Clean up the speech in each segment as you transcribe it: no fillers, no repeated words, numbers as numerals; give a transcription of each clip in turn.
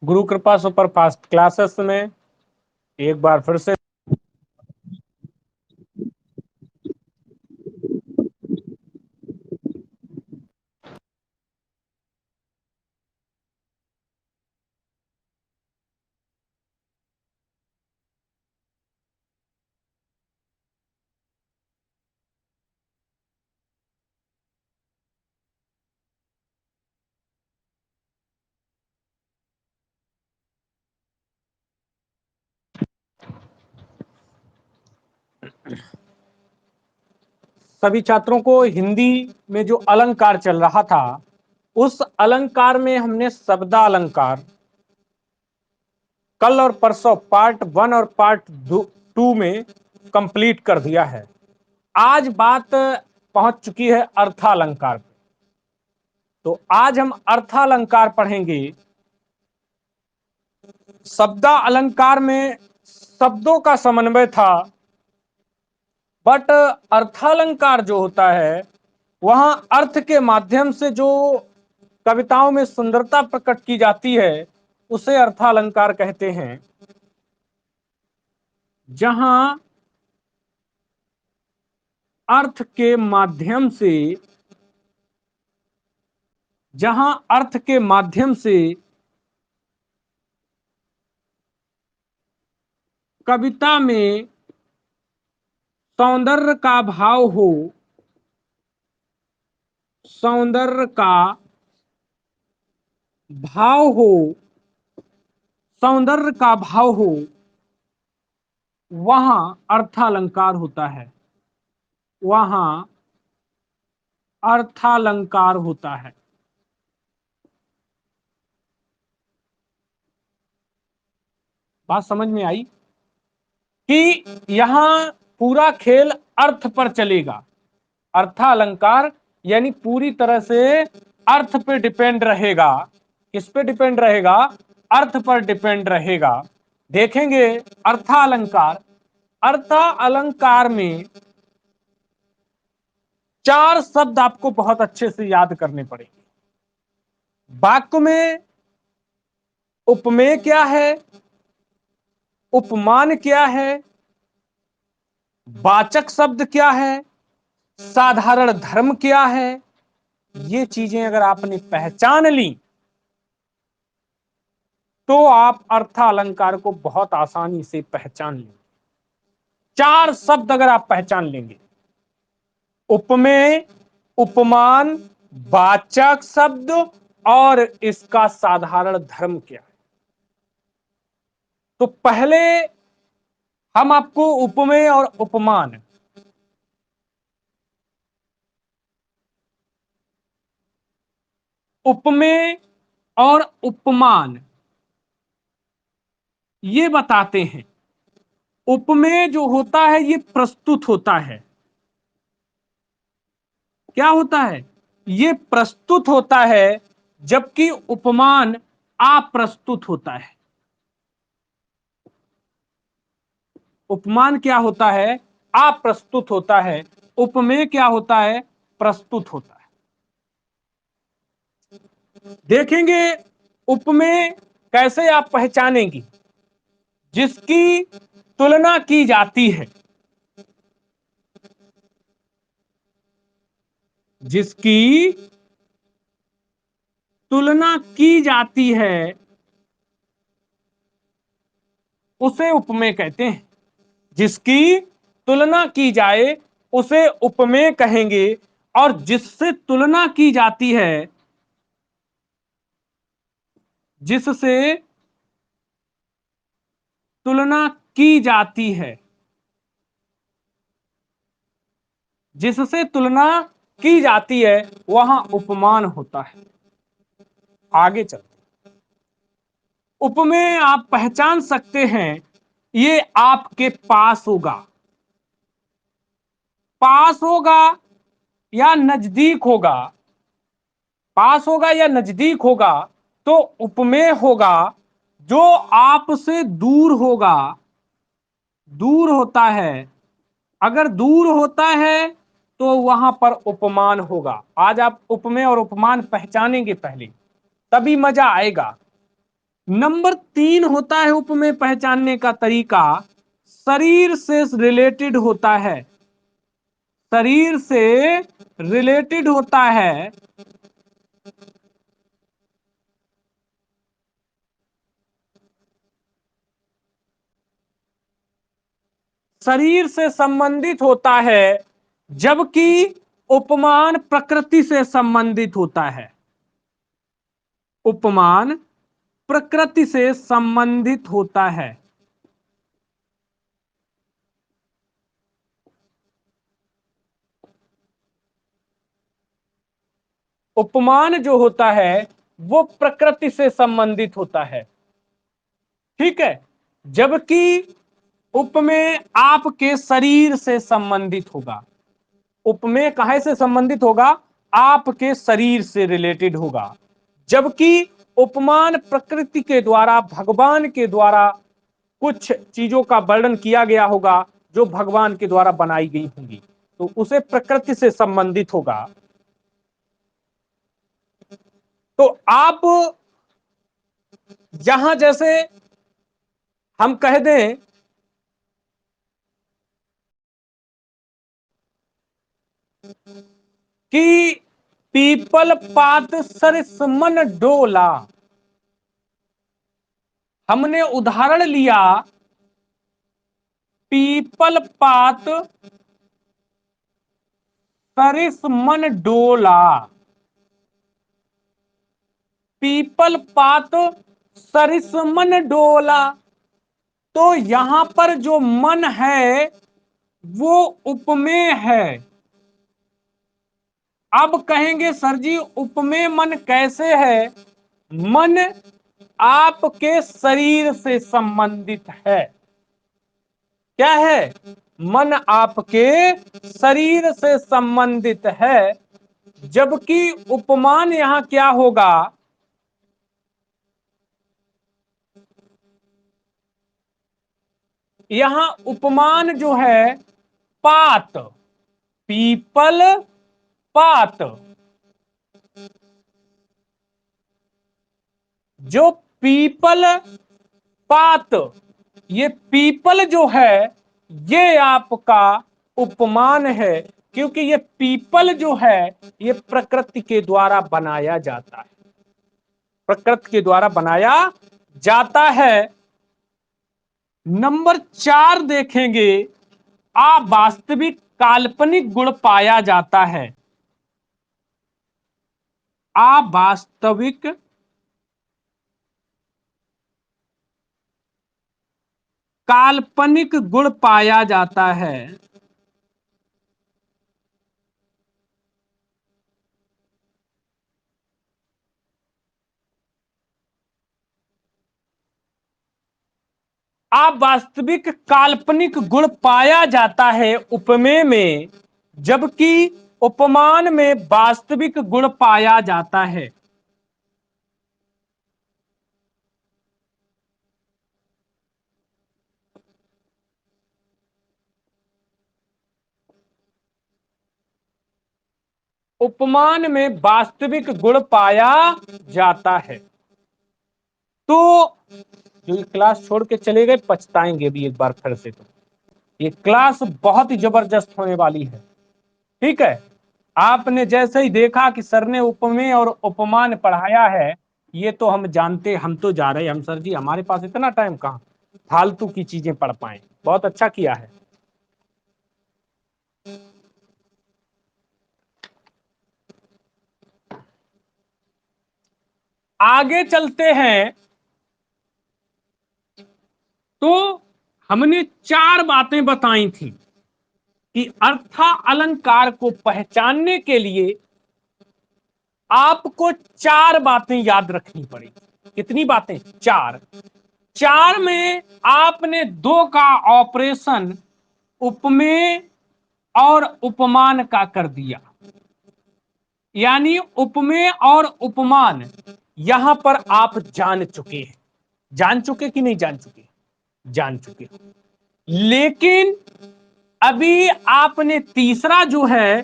गुरु कृपा super fast classes में एक बार फिर से सभी छात्रों को हिंदी में जो अलंकार चल रहा था उस अलंकार में हमने शब्दालंकार कल और परसों पार्ट 1 और पार्ट 2 में कंप्लीट कर दिया है। आज बात पहुंच चुकी है अर्थालंकार पे। तो आज हम अर्थालंकार पढ़ेंगे। शब्दा अलंकार में शब्दों का समन्वय था, बट अर्थालंकार जो होता है वहां अर्थ के माध्यम से जो कविताओं में सुंदरता प्रकट की जाती है उसे अर्थालंकार कहते हैं। जहां अर्थ के माध्यम से जहां अर्थ के माध्यम से कविता में सौंदर्य का भाव हो, सौंदर्य का भाव हो, सौंदर्य का भाव हो, वहां अर्थालंकार होता है, वहां अर्थालंकार होता है। बात समझ में आई कि यहां पूरा खेल अर्थ पर चलेगा। अर्थालंकार यानी पूरी तरह से अर्थ पे डिपेंड रहेगा। किस पे डिपेंड रहेगा? अर्थ पर डिपेंड रहेगा। देखेंगे अर्थालंकार। अर्थालंकार में 4 शब्द आपको बहुत अच्छे से याद करने पड़ेंगे। वाक्य में उपमेय क्या है, उपमान क्या है, वाचक शब्द क्या है, साधारण धर्म क्या है, ये चीजें अगर आपने पहचान ली तो आप अर्थालंकार को बहुत आसानी से पहचान लेंगे। 4 शब्द अगर आप पहचान लेंगे, उपमेय, उपमान, वाचक शब्द और इसका साधारण धर्म क्या है। तो पहले हम आपको उपमेय और उपमान, उपमेय और उपमान ये बताते हैं। उपमेय जो होता है ये प्रस्तुत होता है। क्या होता है? ये प्रस्तुत होता है, जबकि उपमान अप्रस्तुत होता है। उपमान क्या होता है? अप्रस्तुत होता है। उपमेय क्या होता है? प्रस्तुत होता है। देखेंगे उपमेय कैसे आप पहचानेंगे। जिसकी तुलना की जाती है, जिसकी तुलना की जाती है उसे उपमेय कहते हैं। जिसकी तुलना की जाए उसे उपमेय कहेंगे, और जिससे तुलना की जाती है, जिससे तुलना की जाती है, जिससे तुलना की जाती है वहां उपमान होता है। आगे चलते, उपमेय आप पहचान सकते हैं, ये आपके पास होगा, पास होगा या नजदीक होगा। पास होगा या नजदीक होगा तो उपमेय होगा। जो आपसे दूर होगा, दूर होता है, अगर दूर होता है तो वहां पर उपमान होगा। आज आप उपमेय और उपमान पहचानेंगे पहले, तभी मजा आएगा। नंबर 3 होता है उपमेय पहचानने का तरीका, शरीर से रिलेटेड होता है, शरीर से रिलेटेड होता है। शरीर से संबंधित होता है, जबकि उपमान प्रकृति से संबंधित होता है। उपमान प्रकृति से संबंधित होता है। उपमान जो होता है वो प्रकृति से संबंधित होता है, ठीक है, जबकि उपमेय आपके शरीर से संबंधित होगा। उपमेय काहे से संबंधित होगा? आपके शरीर से रिलेटेड होगा, जबकि उपमान प्रकृति के द्वारा, भगवान के द्वारा कुछ चीजों का वर्णन किया गया होगा जो भगवान के द्वारा बनाई गई होंगी, तो उसे प्रकृति से संबंधित होगा। तो आप यहां जैसे हम कह दें कि पीपल पात सरिस मन डोला, हमने उदाहरण लिया पीपल पात सरिस मन डोला। पीपल पात सरिस मन डोला, तो यहां पर जो मन है वो उपमेय है। अब कहेंगे सर जी उपमेय मन कैसे है? मन आपके शरीर से संबंधित है। क्या है? मन आपके शरीर से संबंधित है, जबकि उपमान यहां क्या होगा? यहां उपमान जो है पात, पीपल पात, जो पीपल पात, ये पीपल जो है ये आपका उपमान है, क्योंकि ये पीपल जो है ये प्रकृति के द्वारा बनाया जाता है, प्रकृति के द्वारा बनाया जाता है। नंबर 4 देखेंगे, अवास्तविक काल्पनिक गुण पाया जाता है। अवास्तविक काल्पनिक गुण पाया जाता है। अवास्तविक काल्पनिक गुण पाया जाता है उपमेय में, जबकि उपमान में वास्तविक गुण पाया जाता है। उपमान में वास्तविक गुण पाया जाता है। तो जो ये क्लास छोड़ के चले गए पछताएंगे भी एक बार फिर से। तो ये क्लास बहुत ही जबरदस्त होने वाली है, ठीक है। आपने जैसे ही देखा कि सर ने उपमेय और उपमान पढ़ाया है, ये तो हम जानते, हम तो जा रहे हैं, हम सर जी हमारे पास इतना टाइम कहाँ फालतू की चीजें पढ़ पाए। बहुत अच्छा किया है। आगे चलते हैं। तो हमने 4 बातें बताई थी कि अर्थ अलंकार को पहचानने के लिए आपको 4 बातें याद रखनी पड़ेगी। कितनी बातें? 4। 4 में आपने 2 का ऑपरेशन उपमेय और उपमान का कर दिया, यानी उपमेय और उपमान यहां पर आप जान चुके हैं। जान चुके कि नहीं जान चुके? जान चुके। लेकिन अभी आपने तीसरा जो है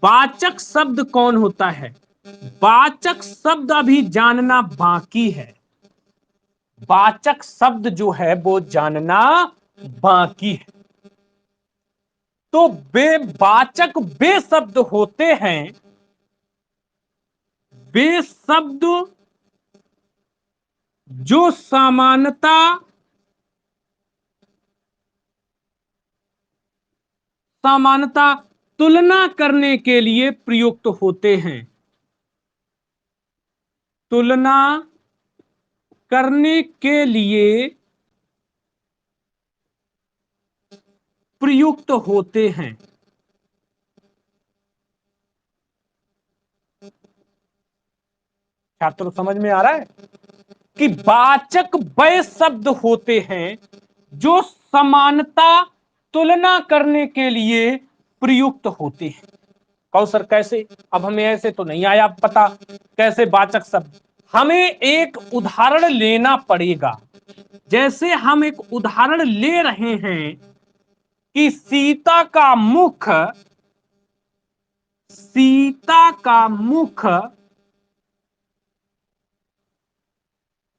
वाचक शब्द कौन होता है, वाचक शब्द अभी जानना बाकी है। वाचक शब्द जो है वो जानना बाकी है। तो वाचक वे शब्द होते हैं, वे शब्द जो समानता तुलना करने के लिए प्रयुक्त होते हैं, तुलना करने के लिए प्रयुक्त होते हैं। छात्रों समझ में आ रहा है कि वाचक वे शब्द होते हैं जो समानता तुलना करने के लिए प्रयुक्त होते हैं। कहो सर कैसे? अब हमें ऐसे तो नहीं आया पता कैसे वाचक शब्द, हमें एक उदाहरण लेना पड़ेगा। जैसे हम एक उदाहरण ले रहे हैं कि सीता का मुख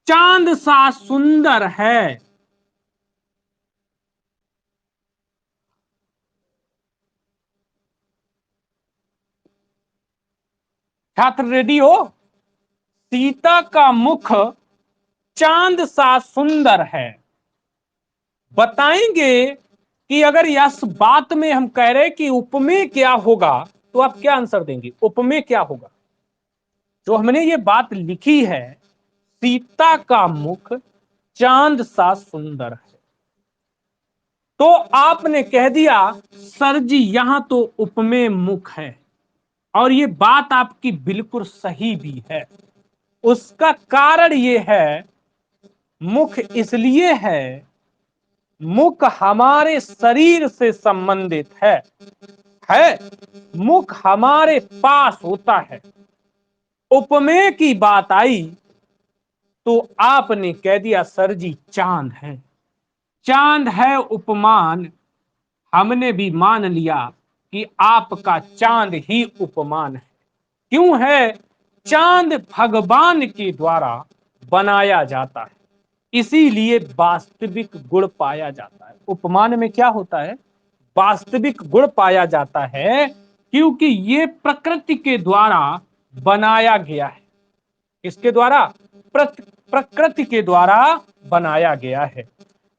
चांद सा सुंदर है। छात्र रेडी हो? सीता का मुख चांद सा सुंदर है। बताएंगे कि अगर इस बात में हम कह रहे कि उपमेय क्या होगा, तो आप क्या आंसर देंगे? उपमेय क्या होगा? जो हमने ये बात लिखी है, सीता का मुख चांद सा सुंदर है, तो आपने कह दिया सर जी यहां तो उपमेय मुख है, और ये बात आपकी बिल्कुल सही भी है। उसका कारण ये है, मुख इसलिए है, मुख हमारे शरीर से संबंधित है, मुख हमारे पास होता है। उपमेय की बात आई तो आपने कह दिया सर जी चांद है, चांद है उपमान। हमने भी मान लिया कि आपका चांद ही उपमान है। क्यों है? चांद भगवान के द्वारा बनाया जाता है, इसीलिए वास्तविक गुण पाया जाता है। उपमान में क्या होता है? वास्तविक गुण पाया जाता है, क्योंकि ये प्रकृति के द्वारा बनाया गया है। किसके द्वारा? प्रकृति के द्वारा बनाया गया है।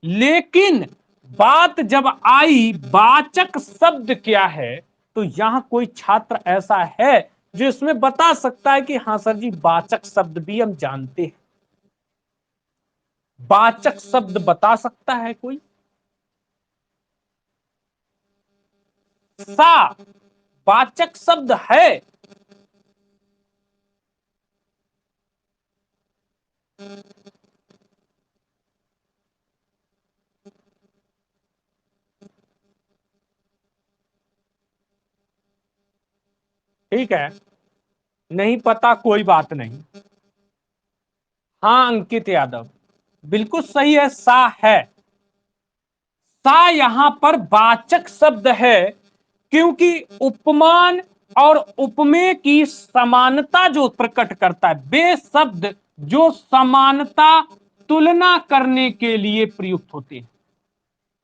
लेकिन बात जब आई वाचक शब्द क्या है, तो यहां कोई छात्र ऐसा है जो इसमें बता सकता है कि हाँ सर जी वाचक शब्द भी हम जानते हैं? वाचक शब्द बता सकता है कोई? सा वाचक शब्द है? ठीक है, नहीं पता कोई बात नहीं। हाँ अंकित यादव, बिल्कुल सही है, सा है। सा यहां पर वाचक शब्द है, क्योंकि उपमान और उपमेय की समानता जो प्रकट करता है, वे शब्द जो समानता तुलना करने के लिए प्रयुक्त होते हैं,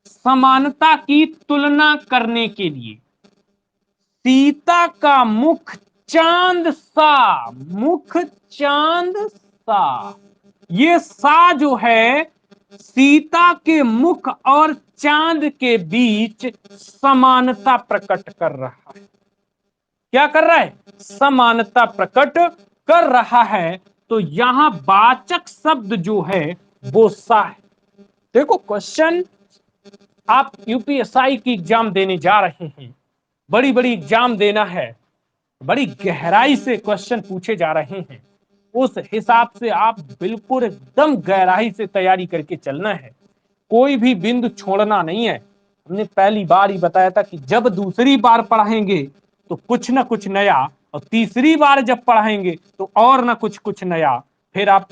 समानता की तुलना करने के लिए। सीता का मुख चांद सा, मुख चांद सा, ये सा जो है सीता के मुख और चांद के बीच समानता प्रकट कर रहा है। क्या कर रहा है? समानता प्रकट कर रहा है। तो यहां वाचक शब्द जो है वो सा है। देखो क्वेश्चन, आप यूपीएसआई की एग्जाम देने जा रहे हैं, बड़ी बड़ी एग्जाम देना है, बड़ी गहराई से क्वेश्चन पूछे जा रहे हैं, उस हिसाब से आप बिल्कुल एकदम गहराई से तैयारी करके चलना है, कोई भी बिंदु छोड़ना नहीं है। हमने पहली बार ही बताया था कि जब दूसरी बार पढ़ाएंगे तो कुछ ना कुछ नया, और तीसरी बार जब पढ़ाएंगे तो और ना कुछ कुछ नया। फिर आप,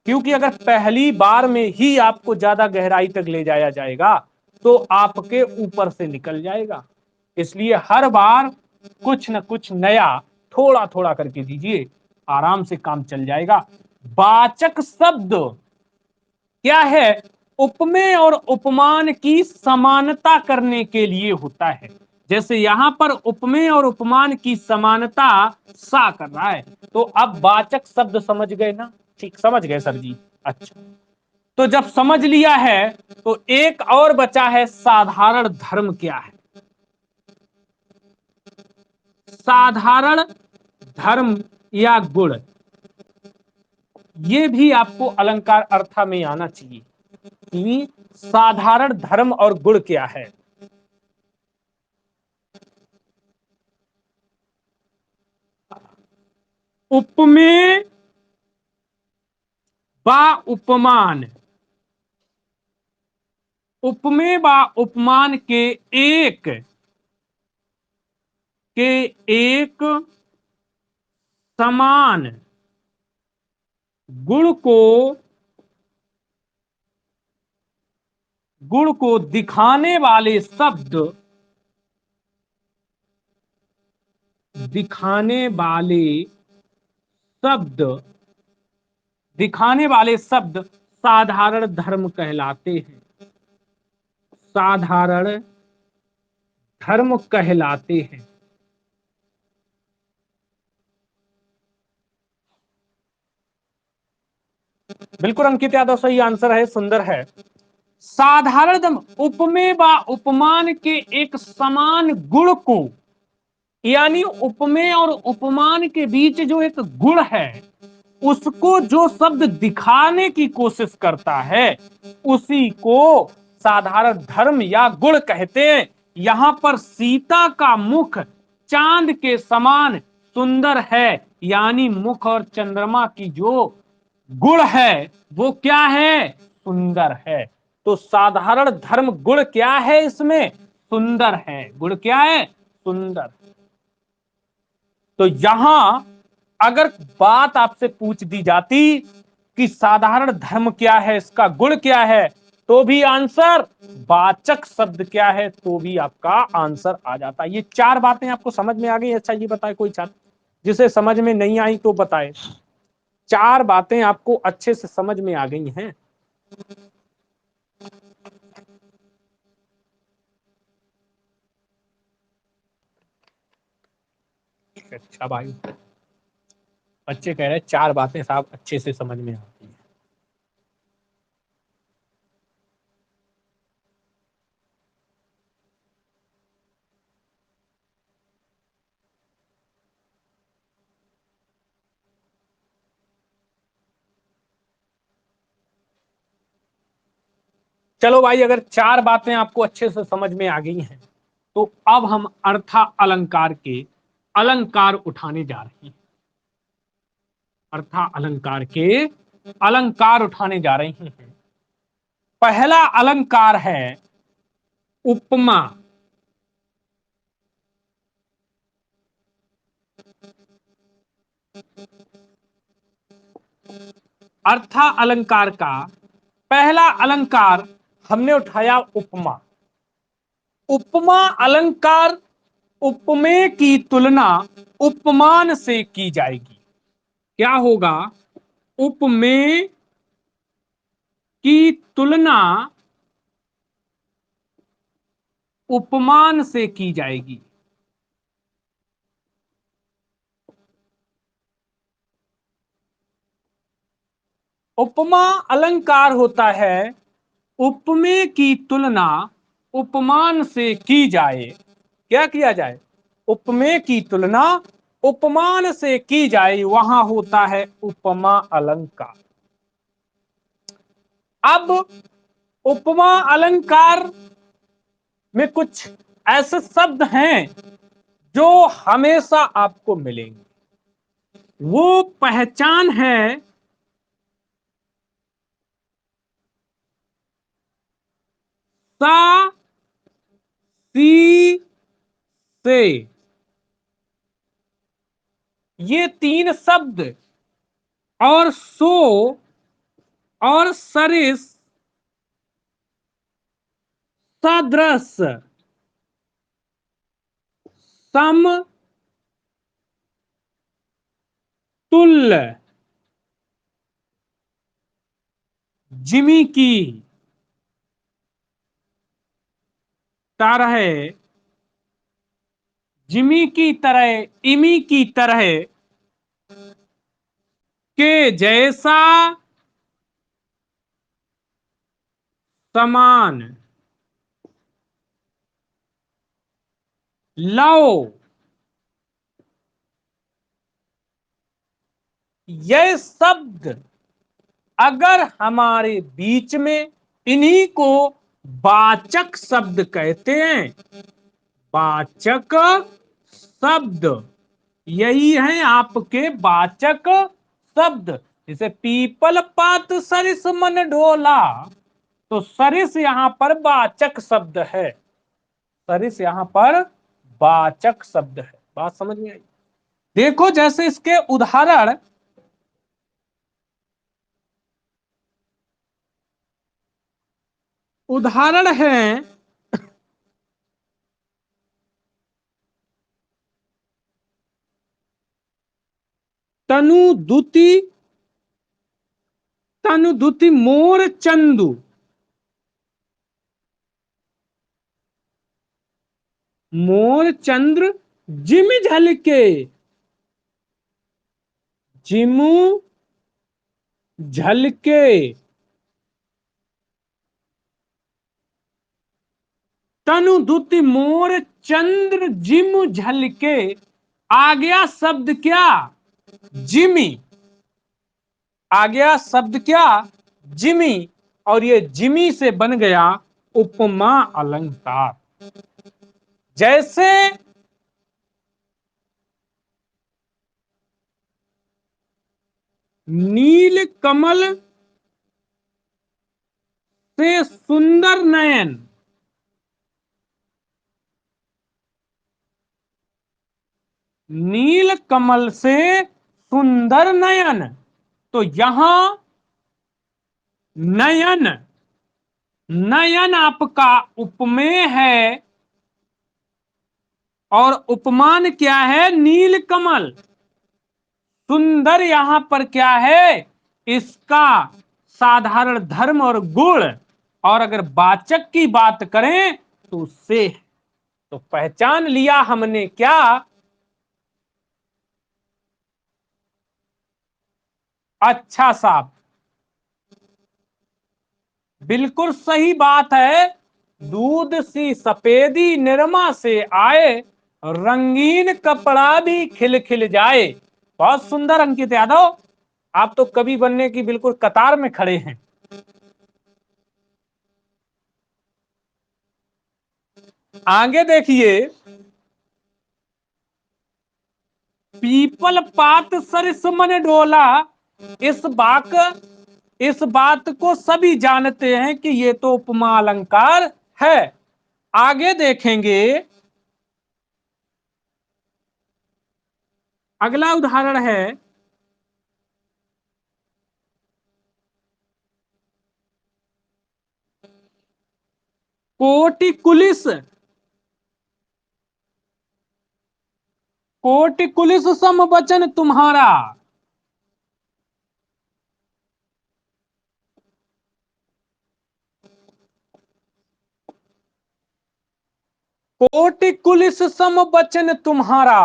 क्योंकि अगर पहली बार में ही आपको ज्यादा गहराई तक ले जाया जाएगा तो आपके ऊपर से निकल जाएगा। इसलिए हर बार कुछ न कुछ नया थोड़ा थोड़ा करके दीजिए, आराम से काम चल जाएगा। वाचक शब्द क्या है? उपमेय और उपमान की समानता करने के लिए होता है। जैसे यहां पर उपमेय और उपमान की समानता सा कर रहा है, तो अब वाचक शब्द समझ गए ना? ठीक समझ गए सर जी? अच्छा, तो जब समझ लिया है तो एक और बचा है, साधारण धर्म क्या है? साधारण धर्म या गुण, ये भी आपको अलंकार अर्था में आना चाहिए कि साधारण धर्म और गुण क्या है। उपमेय व उपमान, उपमेय व उपमान के एक समान गुण को दिखाने वाले शब्द, दिखाने वाले शब्द दिखाने वाले शब्द साधारण धर्म कहलाते हैं। साधारण धर्म कहलाते हैं। बिल्कुल अंकित यादव, सही आंसर है, सुंदर है। साधारण धर्म, उपमेय व उपमान के एक समान गुण को, यानी उपमेय और उपमान के बीच जो एक गुण है, उसको जो शब्द दिखाने की कोशिश करता है, उसी को साधारण धर्म या गुण कहते हैं। यहां पर सीता का मुख चांद के समान सुंदर है, यानी मुख और चंद्रमा की जो गुण है वो क्या है? सुंदर है। तो साधारण धर्म गुण क्या है? इसमें सुंदर है। गुण क्या है? सुंदर। तो यहां अगर बात आपसे पूछ दी जाती कि साधारण धर्म क्या है, इसका गुण क्या है, तो भी आंसर, वाचक शब्द क्या है, तो भी आपका आंसर आ जाता। ये चार बातें आपको समझ में आ गई? अच्छा ये बताए कोई छात्र जिसे समझ में नहीं आई तो बताए। चार बातें आपको अच्छे से समझ में आ गई हैं? अच्छा भाई, बच्चे कह रहे हैं चार बातें साहब अच्छे से समझ में आती हैं। चलो भाई, अगर चार बातें आपको अच्छे से समझ में आ गई हैं, तो अब हम अर्था अलंकार के अलंकार उठाने जा रहे हैं। अर्था अलंकार के अलंकार उठाने जा रहे हैं। पहला अलंकार है उपमा। अर्था अलंकार का पहला अलंकार हमने उठाया उपमा। उपमा अलंकार, उपमेय की तुलना उपमान से की जाएगी। क्या होगा? उपमेय की तुलना उपमान से की जाएगी। उपमा अलंकार होता है, उपमेय की तुलना उपमान से की जाए। क्या किया जाए? उपमेय की तुलना उपमान से की जाए, वहां होता है उपमा अलंकार। अब उपमा अलंकार में कुछ ऐसे शब्द हैं जो हमेशा आपको मिलेंगे। वो पहचान है सा, सी, से। ये तीन शब्द और सो और सरिस, सदृश, सम, तुल्य, जिमी की तरह, जिमी की तरह, इमी की तरह के जैसा समान लो। यह शब्द अगर हमारे बीच में, इन्हीं को वाचक शब्द कहते हैं। वाचक शब्द, यही है आपके वाचक शब्द। जैसे पीपल पात सरिस मन डोला, तो सरिस यहां पर वाचक शब्द है। सरिस यहां पर वाचक शब्द है। बात समझ में आई? देखो जैसे इसके उदाहरण, उदाहरण हैं तनु दुति, तनु दुति मोर चंदू, मोर चंद्र जिम झलके, जिमू झलके। तनु दुति मोर चंद्र जिम झलके, आ गया शब्द क्या? जिमी। आ गया शब्द क्या? जिमी। और ये जिमी से बन गया उपमा अलंकार। जैसे नील कमल से सुंदर नयन, नील कमल से सुंदर नयन, तो यहां नयन, नयन आपका उपमेय है और उपमान क्या है? नील कमल। सुंदर यहां पर क्या है? इसका साधारण धर्म और गुण। और अगर वाचक की बात करें तो उससे, तो पहचान लिया हमने क्या? अच्छा साहब, बिल्कुल सही बात है। दूध सी सफेदी निरमा से आए, रंगीन कपड़ा भी खिल खिल जाए। बहुत सुंदर अंकित यादव, आप तो कवि बनने की बिल्कुल कतार में खड़े हैं। आगे देखिए, पीपल पात सरिस मन डोला, इस बात को सभी जानते हैं कि ये तो उपमा अलंकार है। आगे देखेंगे, अगला उदाहरण है कोटि कुलिस, कोटि कुलिस सम वचन तुम्हारा। कोटि कुलिस सम वचन तुम्हारा,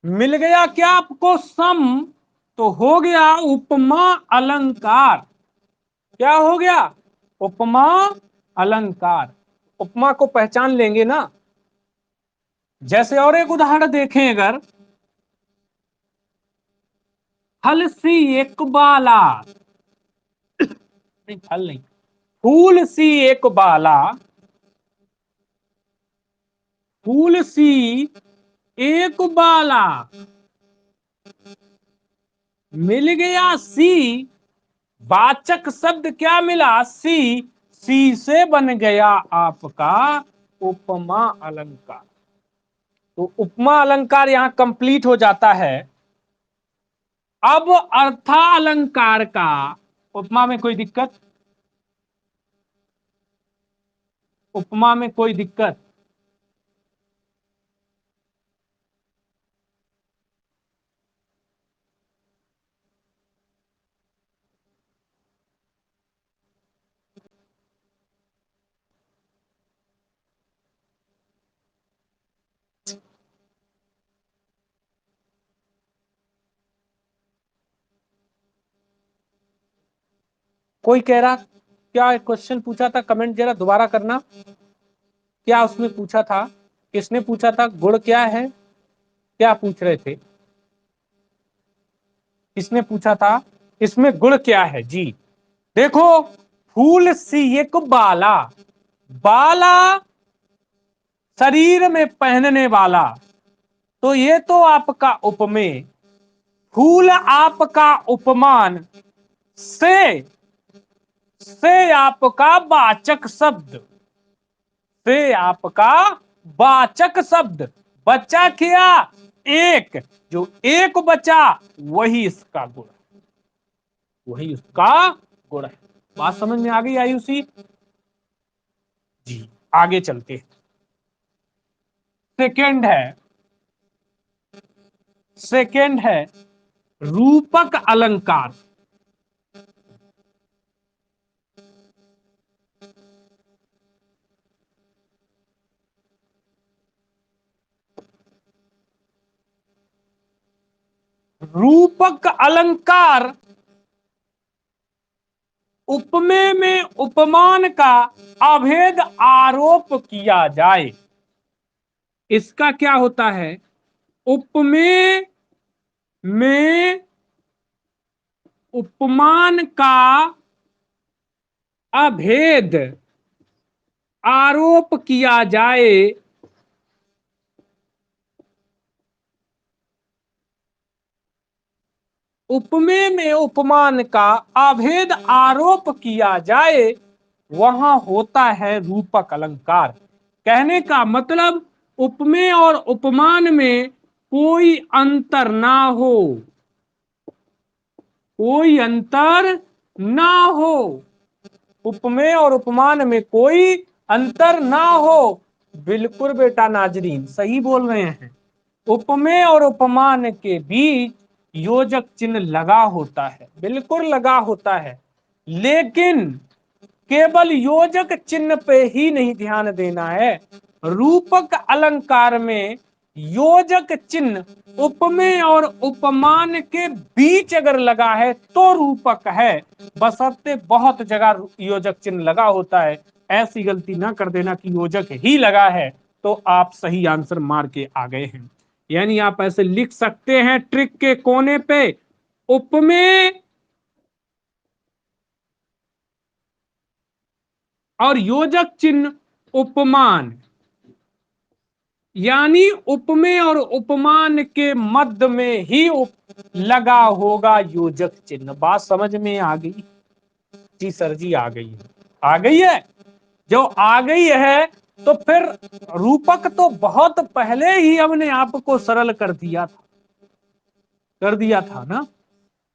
मिल गया क्या आपको? सम, तो हो गया उपमा अलंकार। क्या हो गया? उपमा अलंकार। उपमा को पहचान लेंगे ना। जैसे और एक उदाहरण देखें, अगर फल सी एक बाला, नहीं फल नहीं, फूल सी एक बाला, फूल सी एक बाला, मिल गया सी, वाचक शब्द क्या मिला? सी। सी से बन गया आपका उपमा अलंकार। तो उपमा अलंकार यहां कंप्लीट हो जाता है। अब अर्थालंकार का, उपमा में कोई दिक्कत? उपमा में कोई दिक्कत? कोई कह रहा, क्या क्वेश्चन पूछा था, कमेंट जरा दोबारा करना। क्या उसमें पूछा था, किसने पूछा था, गुण क्या है, क्या पूछ रहे थे, किसने पूछा था, इसमें गुण क्या है जी। देखो, फूल सी एक बाला, बाला शरीर में पहनने वाला, तो ये तो आपका उपमेय। फूल आपका उपमान, से आपका वाचक शब्द, से आपका वाचक शब्द। बचा क्या, एक, जो एक बचा वही इसका गुण, वही उसका गुण है। बात समझ में आ गई आयुषी जी। आगे चलते, सेकंड है, सेकंड है रूपक अलंकार। रूपक अलंकार, उपमेय में उपमान का अभेद आरोप किया जाए। इसका क्या होता है, उपमेय में उपमान का अभेद आरोप किया जाए, उपमेय में उपमान का अभेद आरोप किया जाए, वहां होता है रूपक अलंकार। कहने का मतलब, उपमेय और उपमान में कोई अंतर ना हो, कोई अंतर ना हो, उपमेय और उपमान में कोई अंतर ना हो। बिल्कुल बेटा नाजरीन सही बोल रहे हैं। उपमेय और उपमान के बीच योजक चिन्ह लगा होता है, बिल्कुल लगा होता है, लेकिन केवल योजक चिन्ह पे ही नहीं ध्यान देना है। रूपक अलंकार में योजक चिन्ह उपमेय और उपमान के बीच अगर लगा है तो रूपक है, बशर्ते बहुत जगह योजक चिन्ह लगा होता है। ऐसी गलती ना कर देना कि योजक ही लगा है तो आप सही आंसर मार के आ गए हैं। यानी आप ऐसे लिख सकते हैं ट्रिक के कोने पे, उपमेय और योजक चिन्ह उपमान, यानी उपमेय और उपमान के मध्य में ही लगा होगा योजक चिन्ह। बात समझ में आ गई जी सर जी, आ गई है, आ गई है। जो आ गई है तो फिर रूपक तो बहुत पहले ही हमने आपको सरल कर दिया था, कर दिया था ना,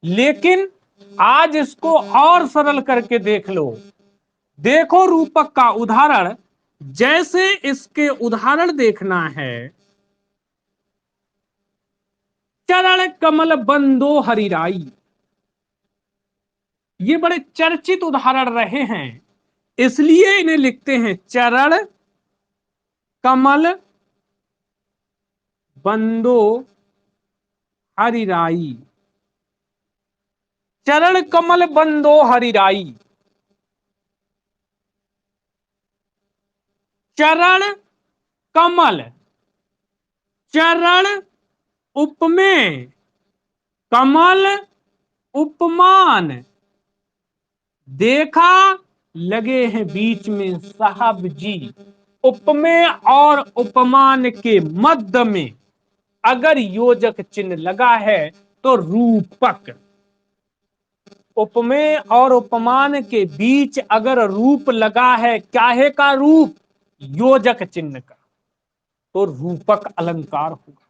लेकिन आज इसको और सरल करके देख लो। देखो रूपक का उदाहरण, जैसे इसके उदाहरण देखना है, चरण कमल बंदो हरिराई। ये बड़े चर्चित उदाहरण रहे हैं, इसलिए इन्हें लिखते हैं चरण कमल बंदो हरिराई। चरण कमल बंदो हरिराई, चरण कमल, चरण उपमेय, कमल उपमान, देखा लगे हैं बीच में साहब जी। उपमेय और उपमान के मध्य में अगर योजक चिन्ह लगा है तो रूपक, उपमेय और उपमान के बीच अगर रूप लगा है, काहे का रूप, योजक चिन्ह का, तो रूपक अलंकार होगा।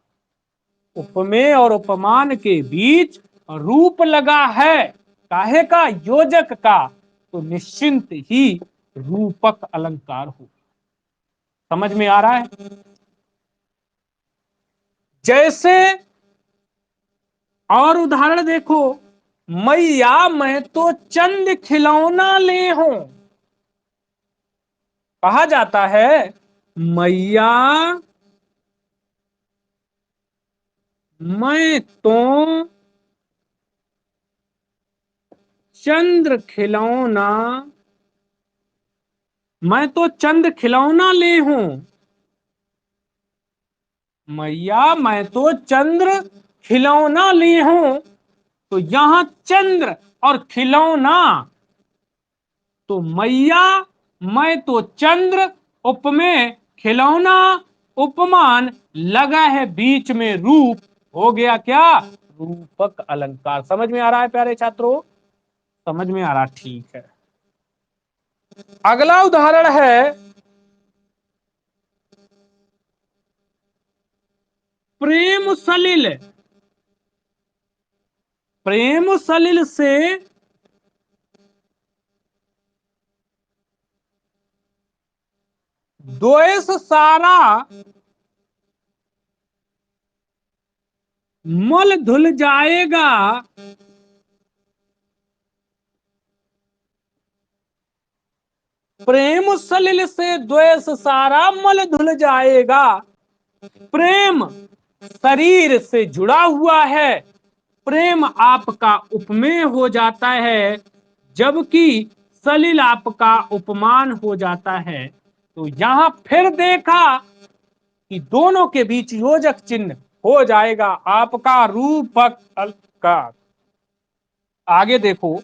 उपमेय और उपमान के बीच रूप लगा है, काहे का, योजक का, तो निश्चिंत ही रूपक अलंकार होगा। समझ में आ रहा है। जैसे और उदाहरण देखो, मैया मैं तो चंद खिलौना ले हूं। कहा जाता है मैया मैं तो चंद्र खिलौना, मैं तो चंद खिलौना ले हूं। मैया मैं तो चंद्र खिलौना ली हूं। तो यहां चंद्र और खिलौना, तो मैया मैं तो चंद्र, उपमेय खिलौना, उपमान लगा है बीच में रूप, हो गया क्या? रूपक अलंकार। समझ में आ रहा है प्यारे छात्रों? समझ में आ रहा? ठीक है। अगला उदाहरण है प्रेम सलिल। प्रेम सलिल से द्वेष सारा मल धुल जाएगा। प्रेम सलिल से द्वेष सारा मल धुल जाएगा। प्रेम शरीर से जुड़ा हुआ है, प्रेम आपका उपमेय हो जाता है, जबकि सलिल आपका उपमान हो जाता है। तो यहां फिर देखा कि दोनों के बीच योजक चिन्ह हो जाएगा आपका रूपक अलंकार। आगे देखो,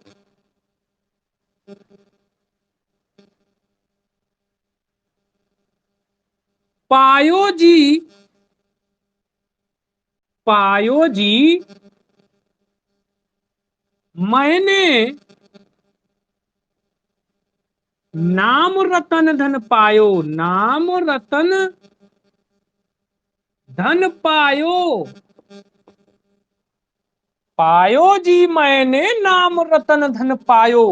पायो जी, पायो जी मैंने नाम रतन धन पायो। नाम रतन धन पायो। पायो जी मैंने नाम रतन धन पायो।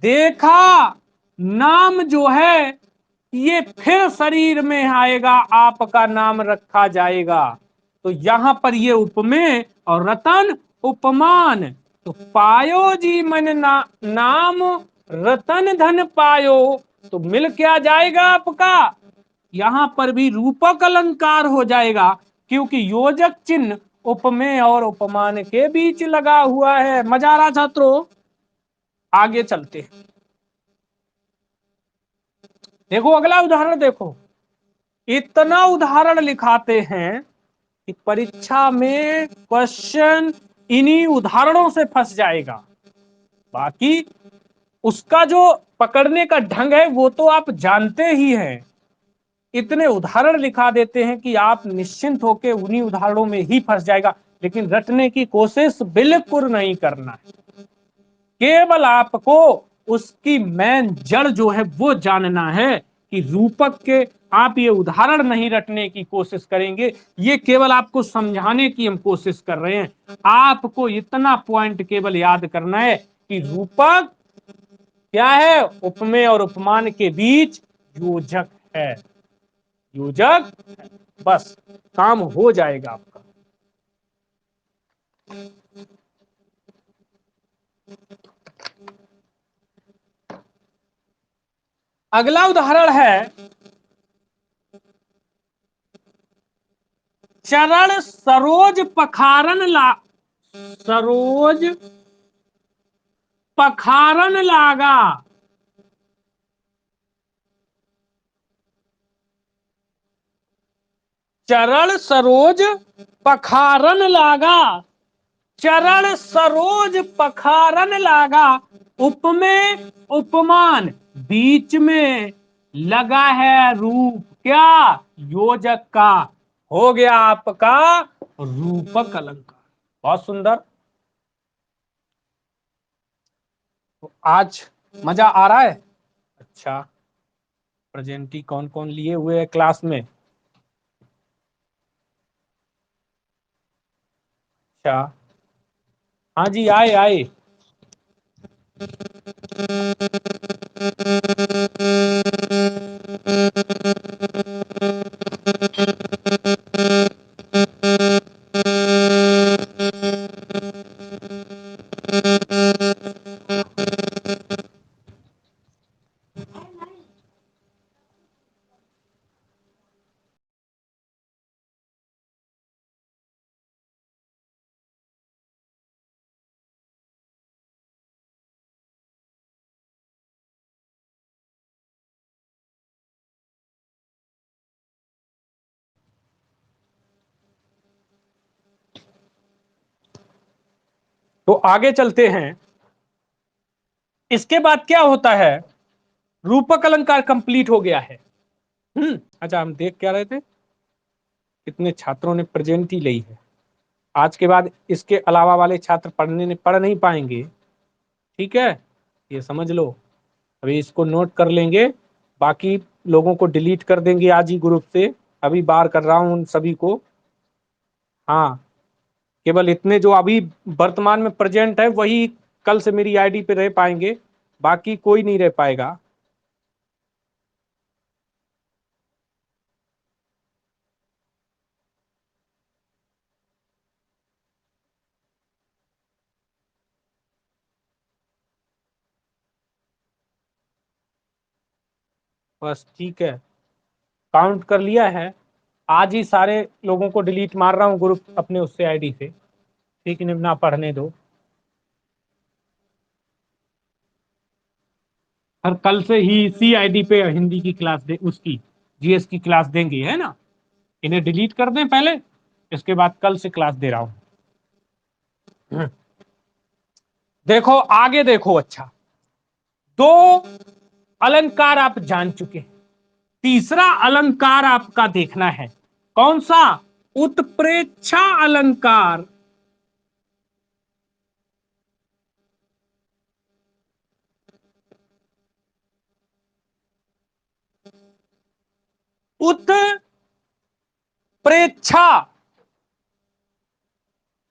देखा नाम जो है ये फिर शरीर में आएगा, आपका नाम रखा जाएगा। तो यहां पर ये उपमेय और रतन उपमान। तो पायो जी मन नाम रतन धन पायो, तो मिल क्या जाएगा आपका? यहां पर भी रूपक अलंकार हो जाएगा, क्योंकि योजक चिन्ह उपमेय और उपमान के बीच लगा हुआ है। मजा आ रहा छात्रों? आगे चलते हैं। देखो अगला उदाहरण देखो। इतना उदाहरण लिखाते हैं कि परीक्षा में क्वेश्चन इन्हीं उदाहरणों से फंस जाएगा। बाकी उसका जो पकड़ने का ढंग है वो तो आप जानते ही हैं। इतने उदाहरण लिखा देते हैं कि आप निश्चिंत होकर उन्हीं उदाहरणों में ही फंस जाएगा, लेकिन रटने की कोशिश बिल्कुल नहीं करना है। केवल आपको उसकी मेन जड़ जो है वो जानना है कि रूपक के आप ये उदाहरण नहीं रटने की कोशिश करेंगे, ये केवल आपको समझाने की हम कोशिश कर रहे हैं। आपको इतना पॉइंट केवल याद करना है कि रूपक क्या है? उपमेय और उपमान के बीच योजक है। योजक, बस काम हो जाएगा आपका। अगला उदाहरण है चरण सरोज पखारन ला, सरोज पखारन लागा। चरण सरोज पखारन लागा। चरण सरोज पखारन लागा। उपमेय उपमान बीच में लगा है रूप क्या? योजक का। हो गया आपका रूपक अलंकार। बहुत सुंदर। तो आज मजा आ रहा है? अच्छा, प्रेजेंटी कौन कौन लिए हुए है क्लास में? अच्छा, हाँ जी, आए आए। तो आगे चलते हैं। इसके बाद क्या होता है, रूपक अलंकार कंप्लीट हो गया है। अच्छा, हम देख क्या रहे थे, कितने छात्रों ने प्रेजेंट ही ली है। आज के बाद इसके अलावा वाले छात्र पढ़ नहीं पाएंगे, ठीक है, ये समझ लो। अभी इसको नोट कर लेंगे, बाकी लोगों को डिलीट कर देंगे आज ही ग्रुप से। अभी बार कर रहा हूं उन सभी को। हाँ, केवल इतने जो अभी वर्तमान में प्रेजेंट है वही कल से मेरी आईडी पे रह पाएंगे, बाकी कोई नहीं रह पाएगा। बस ठीक है, काउंट कर लिया है। आज ही सारे लोगों को डिलीट मार रहा हूँ ग्रुप अपने उससे आईडी से, ठीक है, ना पढ़ने दो। हर कल से ही इसी आईडी पे हिंदी की क्लास दे, उसकी जीएस की क्लास देंगे, है ना। इन्हें डिलीट कर दें पहले, इसके बाद कल से क्लास दे रहा हूं। देखो आगे देखो। अच्छा, दो अलंकार आप जान चुके हैं, तीसरा अलंकार आपका देखना है। कौन सा? उत्प्रेक्षा अलंकार। उत्प्रेक्षा,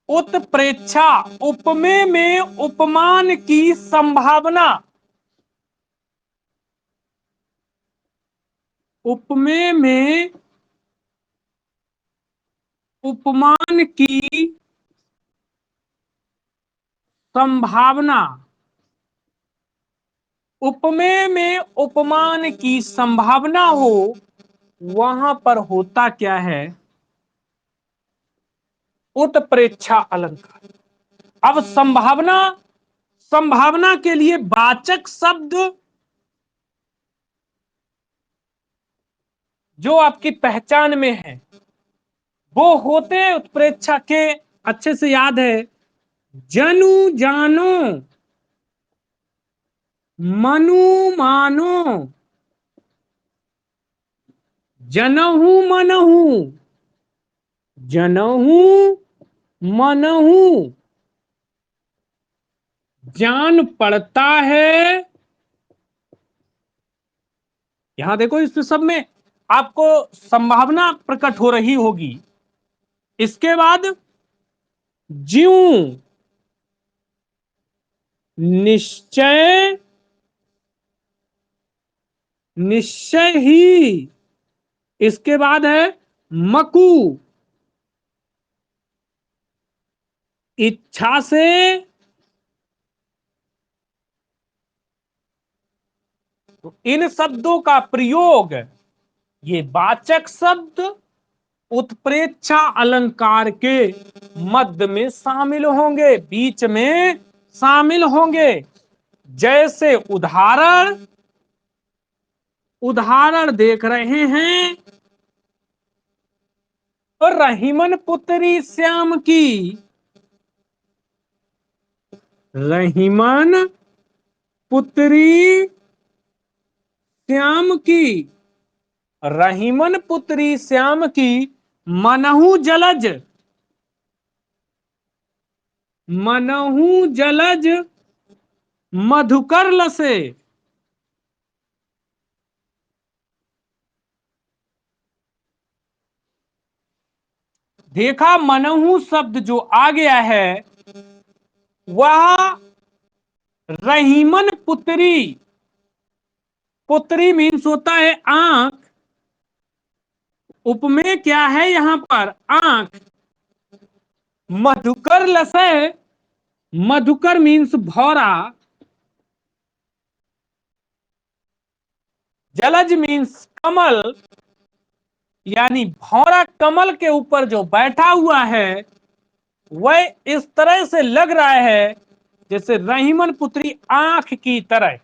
उत्प्रेक्षा, उपमेय में उपमान की संभावना, उपमेय में उपमान की संभावना। उपमेय में उपमान की संभावना हो, वहां पर होता क्या है? उत्प्रेक्षा अलंकार। अब संभावना, संभावना के लिए वाचक शब्द जो आपकी पहचान में है वो होते हैं उत्प्रेक्षा के। अच्छे से याद है, जनु जानो, मनु मानो, जनहु मनहु, जनहु मनहु, जान पड़ता है। यहां देखो, इस सब में आपको संभावना प्रकट हो रही होगी। इसके बाद ज्यों, निश्चय, निश्चय ही। इसके बाद है मकु, इच्छा से, तो इन शब्दों का प्रयोग, ये वाचक शब्द उत्प्रेक्षा अलंकार के मध्य में शामिल होंगे, बीच में शामिल होंगे। जैसे उदाहरण, उदाहरण देख रहे हैं, तो रहीमन पुत्री श्याम की, रहीमन पुत्री श्याम की, रहीमन पुत्री श्याम की मनहु जलज, मनहु जलज मधुकर लसे। देखा, मनहु शब्द जो आ गया है वह रहीमन पुत्री, पुत्री मीन्स होता है आंख, उपमेय क्या है यहां पर? आंख। मधुकर लसय, मधुकर मीन्स भौरा, जलज मीन्स कमल, यानी भौरा कमल के ऊपर जो बैठा हुआ है वह इस तरह से लग रहा है जैसे रहीमन पुत्री आंख की तरह।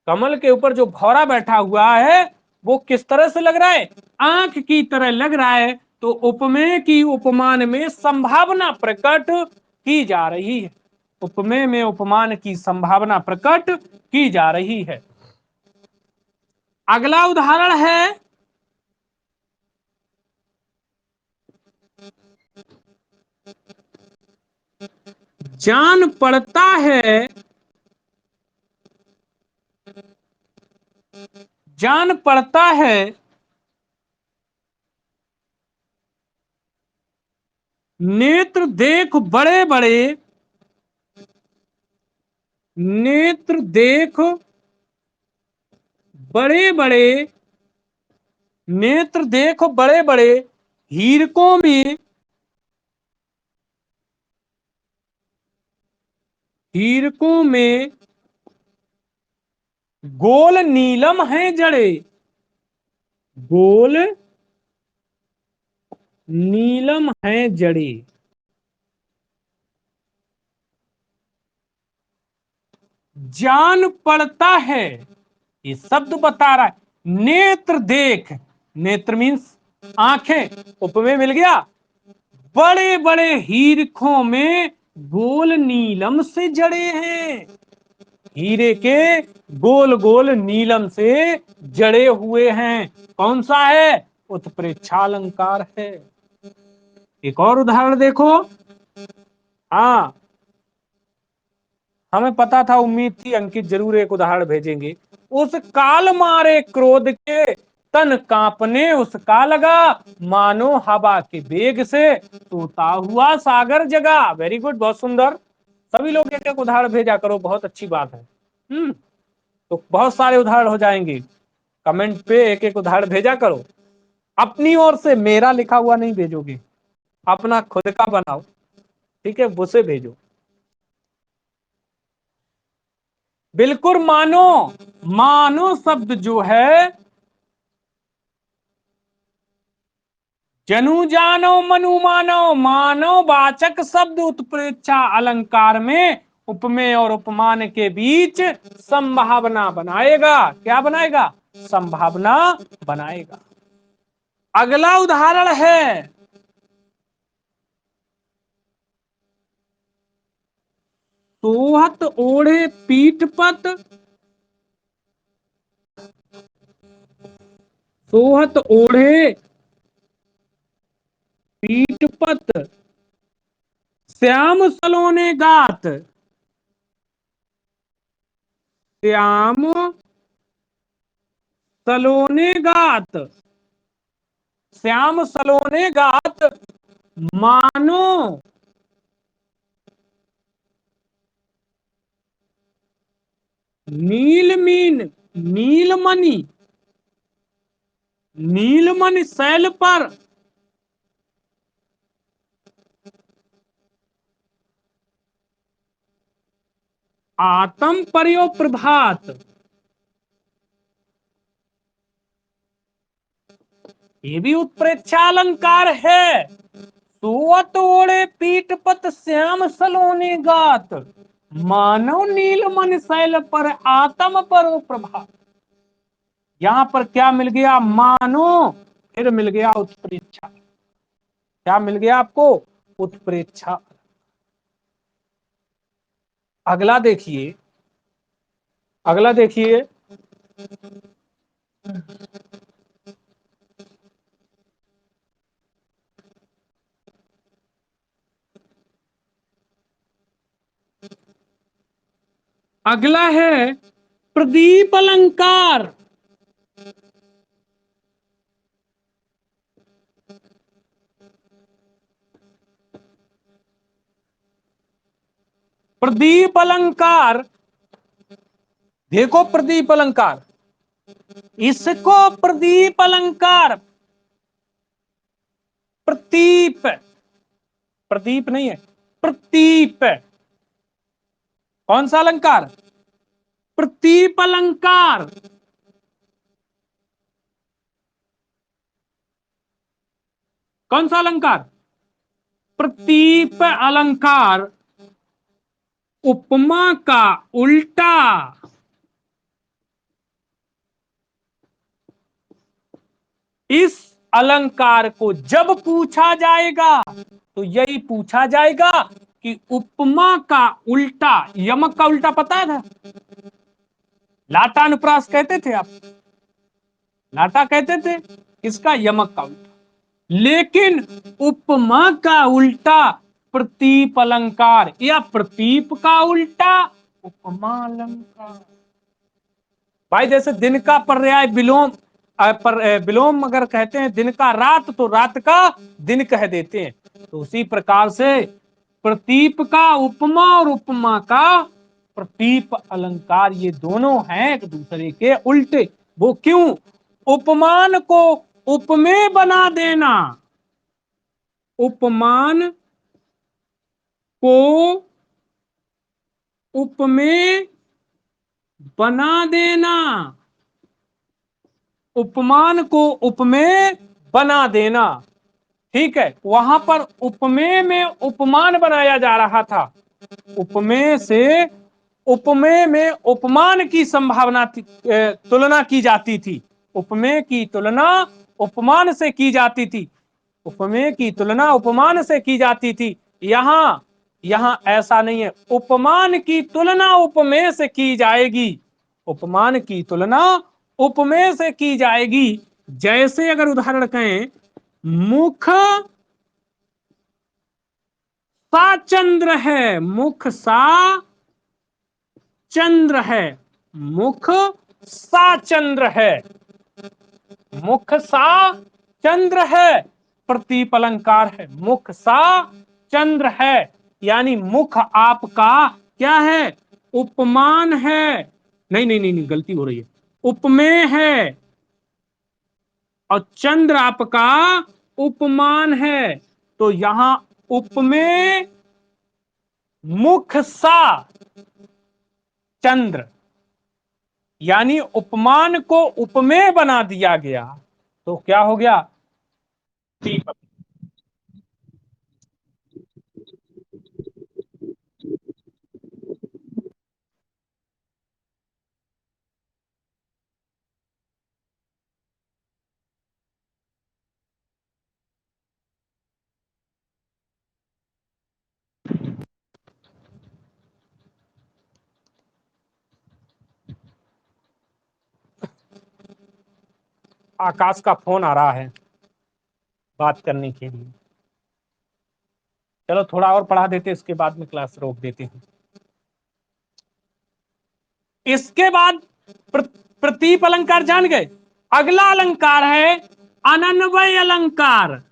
कमल के ऊपर जो भौरा बैठा हुआ है वो किस तरह से लग रहा है? आंख की तरह लग रहा है। तो उपमेय की उपमान में संभावना प्रकट की जा रही है। उपमेय में उपमान की संभावना प्रकट की जा रही है। अगला उदाहरण है जान पड़ता है, जान पड़ता है नेत्र देख बड़े बड़े, नेत्र देख बड़े बड़े, नेत्र देखो बड़े बड़े हीरकों में, हीरकों में गोल नीलम है जड़े, गोल नीलम है जड़े। जान पड़ता है, ये शब्द बता रहा है नेत्र देख, नेत्र मीन्स आंखें, उपमेय मिल गया। बड़े बड़े हीरकों में गोल नीलम से जड़े हैं, हीरे के गोल गोल नीलम से जड़े हुए हैं। कौन सा है? उत्प्रेक्षालंकार है। एक और उदाहरण देखो। हाँ, हमें पता था, उम्मीद थी अंकित जरूर एक उदाहरण भेजेंगे। उस काल मारे क्रोध के तन कांपने उसका लगा, मानो हवा के वेग से तोता हुआ सागर जगा। वेरी गुड, बहुत सुंदर। सभी लोग एक एक उदाहरण भेजा करो, बहुत अच्छी बात है। तो बहुत सारे उदाहरण हो जाएंगे। कमेंट पे एक एक उदाहरण भेजा करो। अपनी ओर से मेरा लिखा हुआ नहीं भेजोगे, अपना खुद का बनाओ, ठीक है, उसे भेजो। बिल्कुल मानो, मानो शब्द जो है जनु जानो मनु मानो, मानो वाचक शब्द उत्प्रेक्षा अलंकार में उपमेय और उपमान के बीच संभावना बनाएगा। क्या बनाएगा? संभावना बनाएगा। अगला उदाहरण है सोहत ओढ़े पीठपत, सोहत ओढ़े पीठपत श्याम सलोने गात, श्याम सलोने गात, श्याम सलोने गात मानो नीलमीन नीलमणि, नीलमणि शैल पर आतम पर्यो प्रभात। ये भी उत्प्रेक्षा अलंकार है। सोवत ओढ़े पीठपत श्याम सलोने गात, मानव नीलमणि शैल पर आतम पर्यो प्रभात। यहां पर क्या मिल गया? मानो, फिर मिल गया उत्प्रेक्षा। क्या मिल गया आपको? उत्प्रेक्षा। अगला देखिए, अगला देखिए, अगला है प्रदीप अलंकार। प्रदीप अलंकार, देखो प्रदीप अलंकार, इसको प्रदीप अलंकार, प्रतीप, प्रदीप नहीं है, प्रतीप। कौन सा अलंकार? प्रतीप अलंकार। कौन सा अलंकार? प्रतीप अलंकार उपमा का उल्टा, इस अलंकार को जब पूछा जाएगा तो यही पूछा जाएगा कि उपमा का उल्टा, यमक का उल्टा पता है था? लाटानुप्रास कहते थे आप, लाटा कहते थे, इसका यमक का उल्टा। लेकिन उपमा का उल्टा प्रतीप अलंकार, या प्रतीप का उल्टा उपमा अलंकार। भाई जैसे दिन का पर्याय विलोम, विलोम अगर कहते हैं दिन का रात, तो रात का दिन कह देते हैं। तो उसी प्रकार से प्रतीप का उपमा और उपमा का प्रतीप अलंकार, ये दोनों हैं एक दूसरे के उल्टे। वो क्यों? उपमान को उपमेय बना देना, उपमान को उपमेय बना देना, उपमान को उपमेय बना देना। ठीक है, वहां पर उपमेय में उपमान बनाया जा रहा था, उपमेय से उपमेय में उपमान की संभावना थी, तुलना की जाती थी। उपमेय की तुलना उपमान से की जाती थी, उपमेय की तुलना उपमान से की जाती थी। यहां यहां ऐसा नहीं है, उपमान की तुलना उपमेय से की जाएगी, उपमान की तुलना उपमेय से की जाएगी। जैसे अगर उदाहरण कहें, मुख सा चंद्र है, मुख सा चंद्र है, मुख सा चंद्र है, मुख सा चंद्र है, प्रतीप अलंकार है, मुख सा चंद्र है। यानी मुख आपका क्या है? उपमान है। नहीं नहीं नहीं नहीं, गलती हो रही है, उपमेय है, और चंद्र आपका उपमान है। तो यहां उपमेय मुख सा चंद्र, यानी उपमान को उपमेय बना दिया गया, तो क्या हो गया? आकाश का फोन आ रहा है बात करने के लिए। चलो थोड़ा और पढ़ा देते, इसके बाद में क्लास रोक देते हैं। इसके बाद प्रतीप अलंकार जान गए। अगला अलंकार है अनन्वय अलंकार।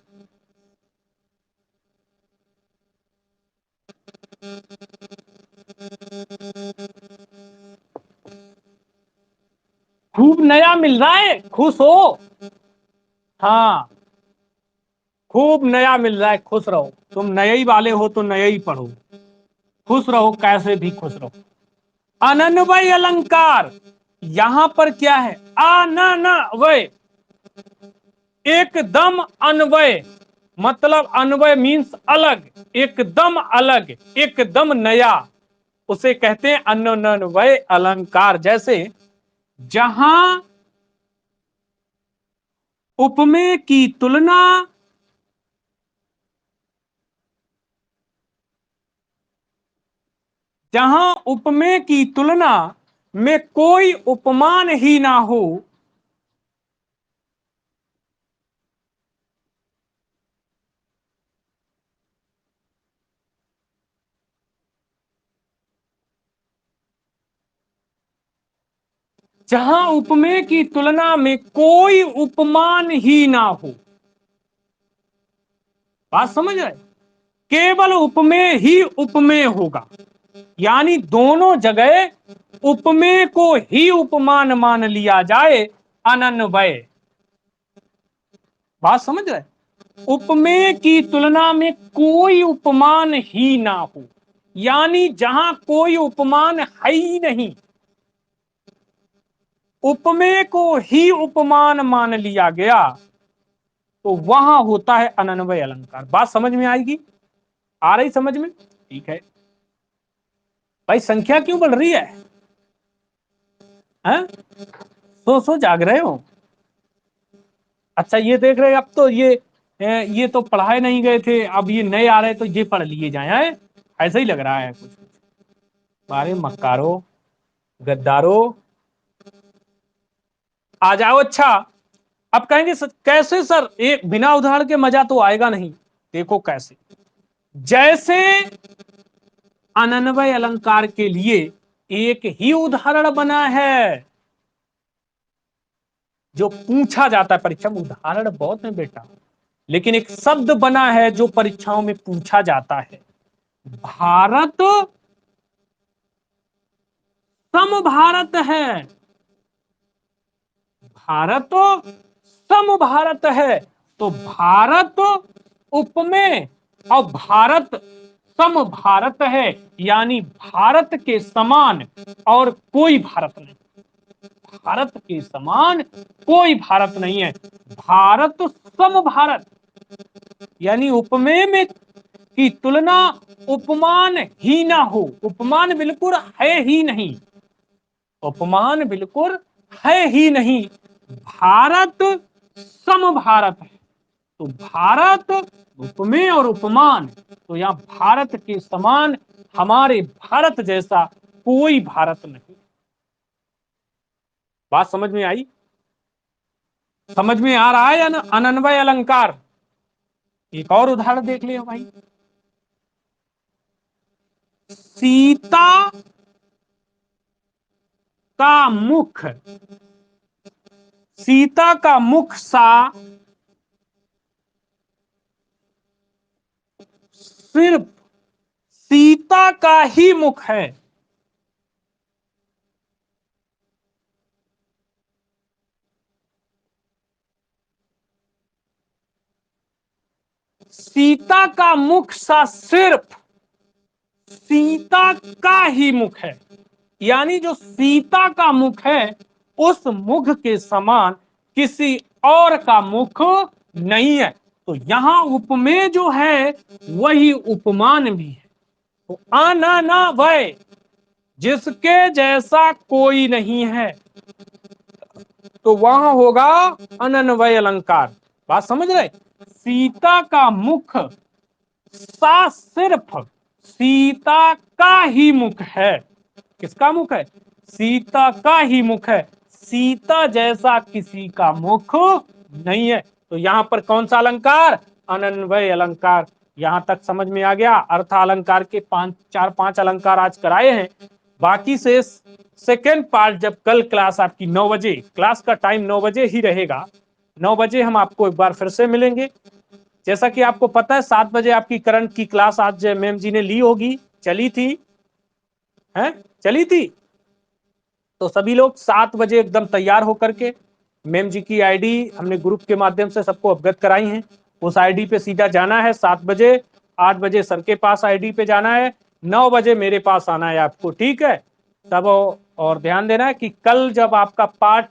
खूब नया मिल रहा है, खुश हो। हाँ, खूब नया मिल रहा है, खुश रहो। तुम नए ही वाले हो तो नए ही पढ़ो, खुश रहो, कैसे भी खुश रहो। अनन्वय अलंकार, यहां पर क्या है? अनन्वय, एकदम अन्वय, मतलब अन्वय मीन्स अलग, एकदम अलग, एकदम नया, उसे कहते हैं अनन्वय अलंकार। जैसे जहां उपमेय की तुलना जहां उपमेय की तुलना में कोई उपमान ही ना हो, जहां उपमेय की तुलना में कोई उपमान ही ना हो। बात समझ रहे? केवल उपमेय ही उपमेय होगा, यानी दोनों जगह उपमेय को ही उपमान मान लिया जाए, अनन्वय। बात समझ रहे? उपमेय की तुलना में कोई उपमान ही ना हो, यानी जहां कोई उपमान है ही नहीं, उपमेय को ही उपमान मान लिया गया, तो वहां होता है अनन्वय अलंकार। बात समझ में आएगी? आ रही समझ में? ठीक है भाई, संख्या क्यों बढ़ रही है? हैं? सो जाग रहे हो? अच्छा, ये देख रहे, अब तो ये तो पढ़ाए नहीं गए थे, अब ये नए आ रहे तो ये पढ़ लिए जाए हैं। ऐसा ही लग रहा है कुछ। अरे मक्कारो, गद्दारो, आ जाओ। अच्छा, अब कहेंगे कैसे सर, एक बिना उदाहरण के मजा तो आएगा नहीं। देखो कैसे, जैसे अनन्वय अलंकार के लिए एक ही उदाहरण बना है जो पूछा जाता है परीक्षा में। उदाहरण बहुत है बेटा, लेकिन एक शब्द बना है जो परीक्षाओं में पूछा जाता है। भारत सम भारत है। भारत सम भारत है। तो भारत उपमेय और भारत सम भारत है, यानी भारत के समान और कोई भारत नहीं। भारत के समान कोई भारत नहीं है। भारत सम भारत, यानी उपमेय में की तुलना उपमान ही ना हो। उपमान बिल्कुल है ही नहीं, उपमान बिल्कुल है ही नहीं। भारत सम भारत है। तो भारत उपमेय और उपमान, तो यहां भारत के समान हमारे भारत जैसा कोई भारत नहीं। बात समझ में आई? समझ में आ रहा है या अनन्वय अलंकार? एक और उदाहरण देख लियो भाई। सीता का मुख, सीता का मुख सा सिर्फ सीता का ही मुख है। सीता का मुख सा सिर्फ सीता का ही मुख है, यानी जो सीता का मुख है उस मुख के समान किसी और का मुख नहीं है। तो यहां उपमेय जो है वही उपमान भी है। तो अनन्वय, जिसके जैसा कोई नहीं है, तो वहां होगा अनन्वय अलंकार। बात समझ रहे? सीता का मुख सा सिर्फ सीता का ही मुख है। किसका मुख है? सीता का ही मुख है। सीता जैसा किसी का मुख नहीं है। तो यहां पर कौन सा अलंकार? अनन्वय अलंकार। यहां तक समझ में आ गया? अर्थ अलंकार के 4-5 अलंकार आज कराए हैं। बाकी से सेकेंड पार्ट जब कल क्लास आपकी 9 बजे, क्लास का टाइम 9 बजे ही रहेगा, 9 बजे हम आपको एक बार फिर से मिलेंगे। जैसा कि आपको पता है 7 बजे आपकी करंट की क्लास आज मैम जी ने ली होगी, चली थी, है चली थी। तो सभी लोग 7 बजे एकदम तैयार होकर के, मैम जी की आईडी हमने ग्रुप के माध्यम से सबको अवगत कराई है, उस आईडी पे सीधा जाना है 7 बजे। 8 बजे सर के पास आईडी पे जाना है, 9 बजे मेरे पास आना है आपको, ठीक है? तब और ध्यान देना है कि कल जब आपका पार्ट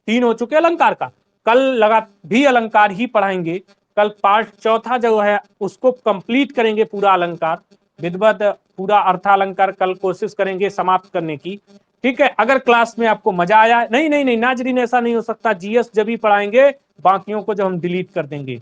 3 हो चुके अलंकार का, कल लगा भी अलंकार ही पढ़ाएंगे। कल पार्ट चौथा जो है उसको कंप्लीट करेंगे पूरा अलंकार विधिवत, पूरा अर्थालंकार कल कोशिश करेंगे समाप्त करने की। ठीक है? अगर क्लास में आपको मजा आया, नहीं नहीं नहीं नाजरीन, ऐसा नहीं हो सकता, जीएस जब ही पढ़ाएंगे बाकियों को जब हम डिलीट कर देंगे,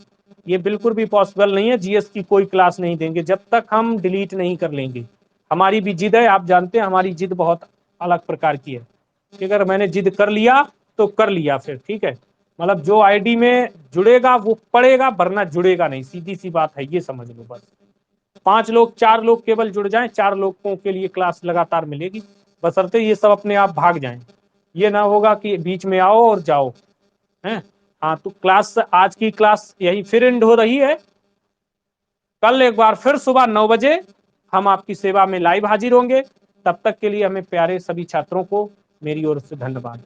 ये बिल्कुल भी पॉसिबल नहीं है। जीएस की कोई क्लास नहीं देंगे जब तक हम डिलीट नहीं कर लेंगे। हमारी भी जिद है, आप जानते हैं हमारी जिद बहुत अलग प्रकार की है कि अगर मैंने जिद कर लिया तो कर लिया फिर, ठीक है? मतलब जो आईडी में जुड़ेगा वो पढ़ेगा, वरना जुड़ेगा नहीं, सीधी सी बात है, ये समझ लो बस। 5 लोग 4 लोग केवल जुड़ जाएं, 4 लोगों के लिए क्लास लगातार मिलेगी, बशर्ते ये सब अपने आप भाग जाएं। ये ना होगा कि बीच में आओ और जाओ, हैं? हाँ, तो क्लास, आज की क्लास यही फिर एंड हो रही है। कल एक बार फिर सुबह 9 बजे हम आपकी सेवा में लाइव हाजिर होंगे। तब तक के लिए हमें प्यारे सभी छात्रों को मेरी ओर से धन्यवाद।